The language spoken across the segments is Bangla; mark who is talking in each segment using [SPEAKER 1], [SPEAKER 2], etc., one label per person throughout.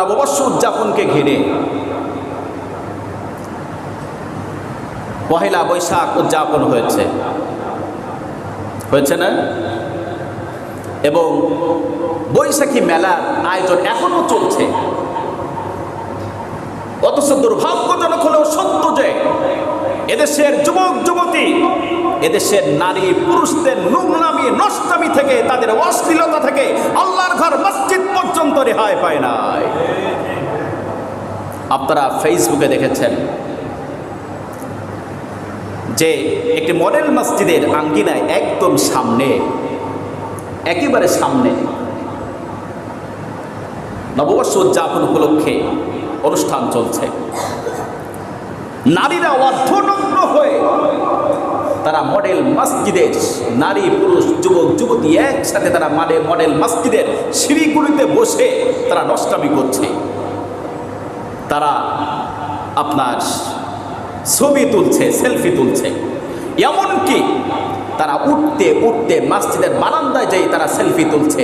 [SPEAKER 1] নববর্ষ উদযাপনকে ঘিরে পহেলা বৈশাখ উদযাপন হয়েছে না? এবং বৈশাখী মেলার আয়োজন এখনো চলছে। অথচ দুর্ভাগ্যজনক হলেও সত্য যে এদেশের যুবক যুবতী, এদেশের নারী পুরুষদের নোংরামি নষ্টামি থেকে, তাদের অশ্লীলতা থেকে আল্লাহর ঘর মসজিদ পর্যন্ত রেহাই পায় নাই। আপনারা ফেসবুকে দেখেছেন যে একটি মডেল মসজিদের আঙ্গিনায় একদম সামনে, একেবারে সামনে নববর্ষ উদযাপন উপলক্ষে অনুষ্ঠান চলছে। নারীরা অর্ধনগ্ন হয়ে তারা মডেল মসজিদের, নারী পুরুষ যুবক যুবতী একসাথে তারা মডেল মসজিদের সিঁড়িগুলিতে বসে তারা নষ্টামি করছে। তারা আপনার ছবি তুলছে, সেলফি তুলছে, এমনকি তারা উঠতে উঠতে মসজিদের বারান্দায় যেয়ে তারা সেলফি তুলছে,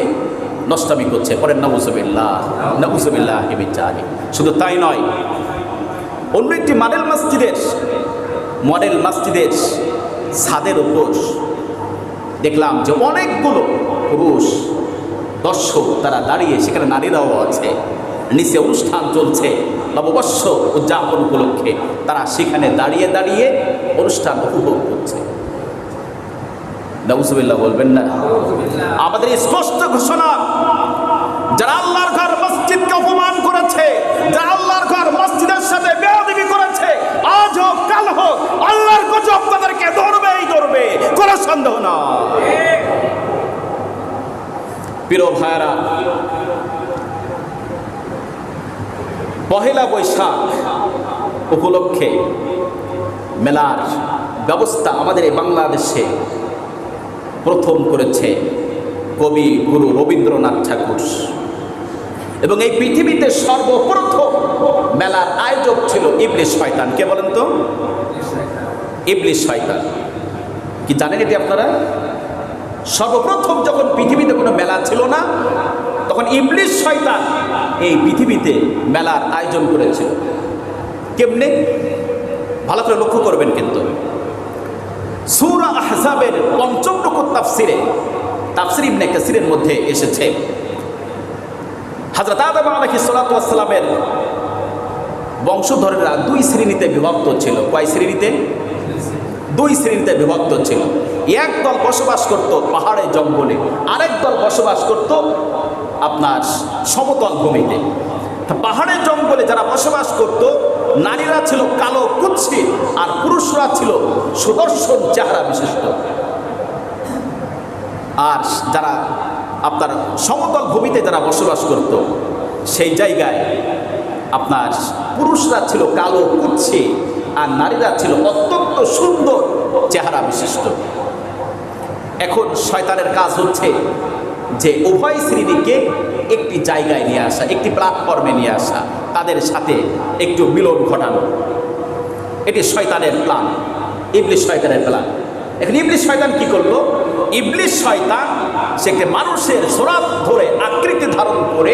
[SPEAKER 1] নষ্টামি করছে। পরে নাউজুবিল্লাহ নাউজুবিল্লাহ। শুধু তাই নয়, অন্য একটি মডেল মসজিদের ছাদের উপর দেখলাম যে অনেকগুলো পুরুষ দর্শক তারা দাঁড়িয়ে, সেখানে নারীরাও আছে, নিচে অনুষ্ঠান চলছে নববর্ষ উদযাপন উপলক্ষে, তারা সেখানে দাঁড়িয়ে দাঁড়িয়ে অনুষ্ঠান উপভোগ করছে। নাউজুবিল্লাহ বলবেন না? আমাদের স্পষ্ট ঘোষণা, যারা আল্লাহর ঘর মসজিদকে অপমান করেছে, যারা আল্লাহর ঘর মসজিদের সাথে বেয়াদবি করেছে, আজ হোক কাল হোক আল্লাহর গজব তাদেরকে ধরবে, কোনো সন্দেহ না। প্রিয় ভাইরা, পহেলা বৈশাখ উপলক্ষে মেলার ব্যবস্থা আমাদের এই বাংলাদেশে প্রথম করেছে কবি গুরু রবীন্দ্রনাথ ঠাকুর। এবং এই পৃথিবীতে সর্বপ্রথম মেলার আয়োজক ছিল ইবলিস শয়তান। কে বলেন তো? ইবলিস শয়তান। কি জানেন এটি আপনারা? সর্বপ্রথম যখন পৃথিবীতে কোনো মেলা ছিল না, তখন ইবলিস শয়তান এই পৃথিবীতে মেলার আয়োজন করেছিল। কেমনে? ভালো করে লক্ষ্য করবেন। কিন্তু সূরা আহজাবের ৫ম রুকুর তাফসীর ইবনে কাসিরের মধ্যে এসেছে, হযরত আদম আলাইহিস সালাতু ওয়াস সালামের বংশধরেরা দুই শ্রেণীতে বিভক্ত ছিল। কয় শ্রেণীতে? দুই শ্রেণীতে বিভক্ত ছিল। এক দল বসবাস করত পাহাড়ে জঙ্গলে, আরেক দল বসবাস করত আপনার সমতল ভূমিতে। পাহাড়ে জঙ্গলে যারা বসবাস করত, নারীরা ছিল কালো কুৎসিত আর পুরুষরা ছিল সুদর্শন চেহারা বিশিষ্ট। আর যারা আপনার সমতল ভূমিতে যারা বসবাস করত, সেই জায়গায় আপনার পুরুষরা ছিল কালো কুৎসিত আর নারীরা ছিল অত্যন্ত সুন্দর চেহারা বিশিষ্ট। এখন শয়তানের কাজ হচ্ছে যে উভয় শ্রেণীকে একটি জায়গায় নিয়ে আসা, একটি প্ল্যাটফর্মে নিয়ে আসা, তাদের সাথে একটু মিলন ঘটানো। এটি শয়তানের প্ল্যান, ইবলিস শয়তানের প্ল্যান। এখন ইবলিস শয়তান কি করলো? ইবলিস শয়তান সে একটি মানুষের সুরাত ধরে আকৃতি ধারণ করে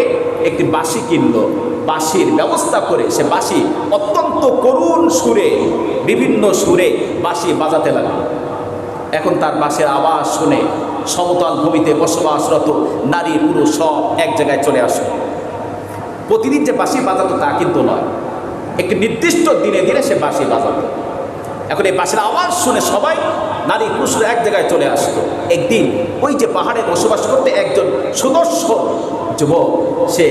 [SPEAKER 1] একটি বাঁশি কিনলো, বাঁশির ব্যবস্থা করে সে বাঁশি অত্যন্ত করুণ সুরে, বিভিন্ন সুরে বাঁশি বাজাতে লাগলো। এখন তার বাঁশির আওয়াজ শুনে সমতল ভূমিতে বসবাসরত নারী পুরুষ সব এক জায়গায় চলে আসে। প্রতিদিন যে বাঁশি বাজাতো তা কিন্তু নয়, একটি নির্দিষ্ট দিনে দিনে সে বাঁশি বাজাতো। এখন এই বাঁশির আওয়াজ শুনে সবাই নারী পুরুষরা এক জায়গায় চলে আসতো। একদিন ওই যে পাহাড়ে বসবাস করতে একজন সুদর্শন যুবক, সে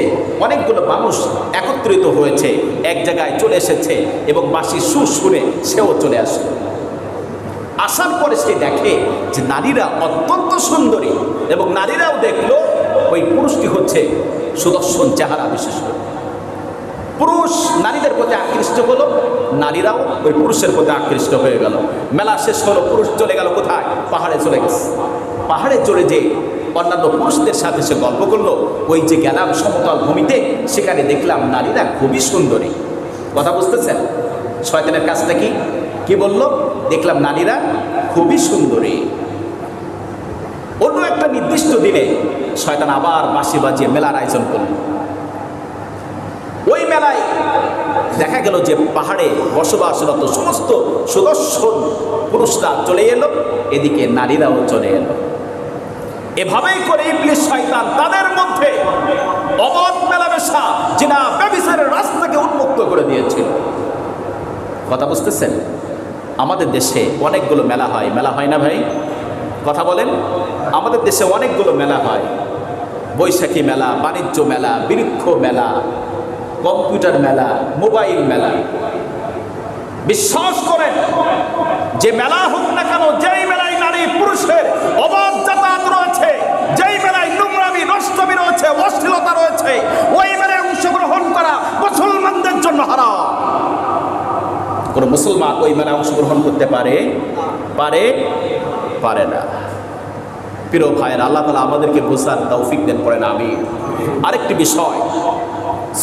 [SPEAKER 1] অনেকগুলো মানুষ একত্রিত হয়েছে, এক জায়গায় চলে এসেছে এবং বাঁশির সুর শুনে সেও চলে আসে। আসার পরে সে দেখে যে নারীরা অত্যন্ত সুন্দরী এবং নারীরাও দেখলো ওই পুরুষটি হচ্ছে সুদর্শন চেহারা বিশিষ্ট। পুরুষ নারীদের প্রতি আকৃষ্ট হলো, নারীরাও ওই পুরুষের প্রতি আকৃষ্ট হয়ে গেল। মেলা শেষ হলো, পুরুষ চলে গেল কোথায়? পাহাড়ে চলে গেছে। পাহাড়ে চলে যে অন্যান্য পুরুষদের সাথে সে গল্প করলো। ওই যে গেলাম সমতল ভূমিতে, সেখানে দেখলাম নারীরা খুবই সুন্দরী। কথা বুঝতেছেন? শয়তানের কাজটা কি? কি বলল? দেখলাম নারীরা খুবই সুন্দরী। অন্য একটা নির্দিষ্ট দিনে শয়তান আবার বাঁশি বাজিয়ে মেলার আয়োজন করল। দেখা গেল যে পাহাড়ে বসবাসরত সমস্ত সুদর্শন পুরুষরা চলে এলো, এদিকে নারীরাও চলে এলো। এভাবেই করে ইবলিস শয়তান তাদের মধ্যে অবাধ মেলামেশা, জিনা ব্যভিচারের রাস্তাকে উন্মুক্ত করে দিয়েছিল। কথা বুঝতেছেন? আমাদের দেশে অনেকগুলো মেলা হয়, মেলা হয় না ভাই? কথা বলেন। আমাদের দেশে অনেকগুলো মেলা হয়, বৈশাখী মেলা, বাণিজ্য মেলা, বৃক্ষ মেলা, কম্পিউটার মেলা, মোবাইল মেলা। বিশ্বাস করেন, যে মেলা হোক না কেন, যেই মেলায় নারী পুরুষের অবাধ যাতায়াত রয়েছে, যেই মেলায় নোংরামি নষ্টমি রয়েছে, অশ্লীলতা রয়েছে, ওই মেলায় অংশগ্রহণ করা মুসলমানদের জন্য হারাম। কোন মুসলমান ওই মেলায় অংশগ্রহণ করতে পারে? পারে না। প্রিয় ভাইয়ের, আল্লাহ তাআলা আমাদেরকে বোঝার তৌফিক দেন, পড়েন আমিন। আরেকটি বিষয়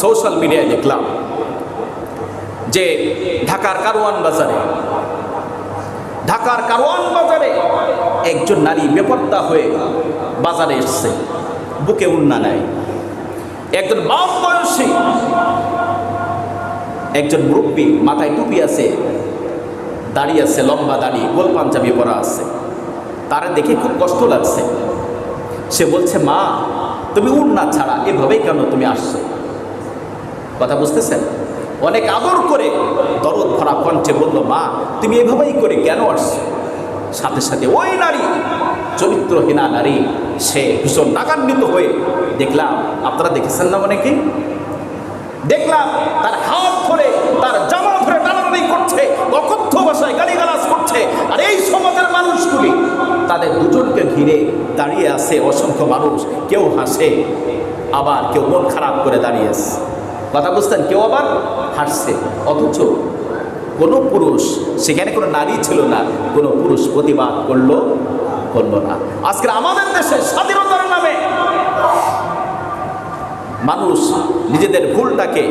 [SPEAKER 1] সোশ্যাল মিডিয়ায় দেখলাম যে ঢাকার কারওয়ান বাজারে একজন নারী বেপরদা হয়ে বাজারে এসছে, বুকে উন্না নাই। একজন বাপ বয়সী, একজন মুরব্বী, মাথায় টুপি আছে, দাড়ি আছে, লম্বা দাড়ি, গোল পাঞ্জাবি পরা আছে, তারা দেখে খুব কষ্ট লাগছে। সে বলছে, মা তুমি উন্না ছাড়া এভাবেই কেন তুমি আসছো? কথা বুঝতেছেন? অনেক আদর করে দরদ ভরা কণ্ঠে বলল, মা তুমি এভাবেই করে কেন আসছো? সাথে সাথে ওই নারী, চরিত্রহীনা নারী, সে ভীষণ রাগান্বিত হয়ে, দেখলাম আপনারা দেখেছেন না অনেকে, দেখলাম তার হাত ধরে, তার জামা ধরে টানাটানি করছে, অকথ্য ভাষায় গালিগালাজ করছে। আর এই সমাজের মানুষগুলি তাদের দুজনকে ঘিরে দাঁড়িয়ে আছে অসংখ্য মানুষ, কেউ হাসে, আবার কেউ মন খারাপ করে দাঁড়িয়ে আছে। কথা বুঝতেন? কেউ আবার হাসছে, অথচ কোনো পুরুষ, সেখানে কোনো নারী ছিল না, কোনো পুরুষ প্রতিবাদ করলো না। আজকে আমাদের দেশে স্বাধীনতার নামে মানুষ নিজেদের ভুলটাকে,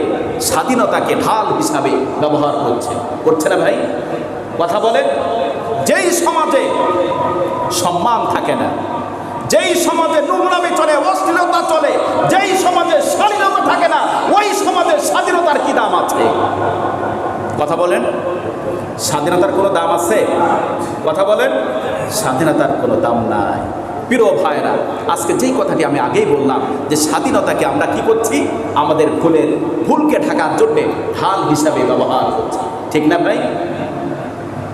[SPEAKER 1] স্বাধীনতাকে ঢাল হিসাবে ব্যবহার করছে না ভাই? কথা বলেন। যেই সমাজে সম্মান থাকে না, যেই সমাজে নোংরামি চলে, অশ্লীলতা চলে, যেই সমাজে স্বাধীনতা থাকে না, ওই সমাজে স্বাধীনতার কি দাম আছে? কথা বলেন। স্বাধীনতার কোনো দাম আছে? কথা বলেন। স্বাধীনতার কোনো দাম নাই। প্রিয় ভাইরা, আজকে যেই কথাটি আমি আগেই বললাম, যে স্বাধীনতাকে আমরা কি করছি? আমাদের ভুলকে ঢাকার জন্যে ঢাল হিসাবে ব্যবহার করছি, ঠিক না ভাই?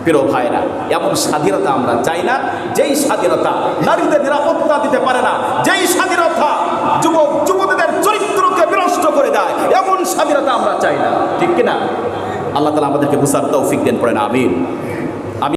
[SPEAKER 1] প্রিয় ভাইরা, এমন স্বাধীনতা আমরা চাই না, যেই স্বাধীনতা নারীদের নিরাপত্তা দিতে পারে না, যেই স্বাধীনতা যুবকদের চরিত্রকে বিনষ্ট করে দেয়, এমন স্বাধীনতা আমরা চাই না, ঠিক কিনা? আল্লাহ তাআলা আমাদেরকে বুঝার তৌফিক দেন, পড়েন আমিন।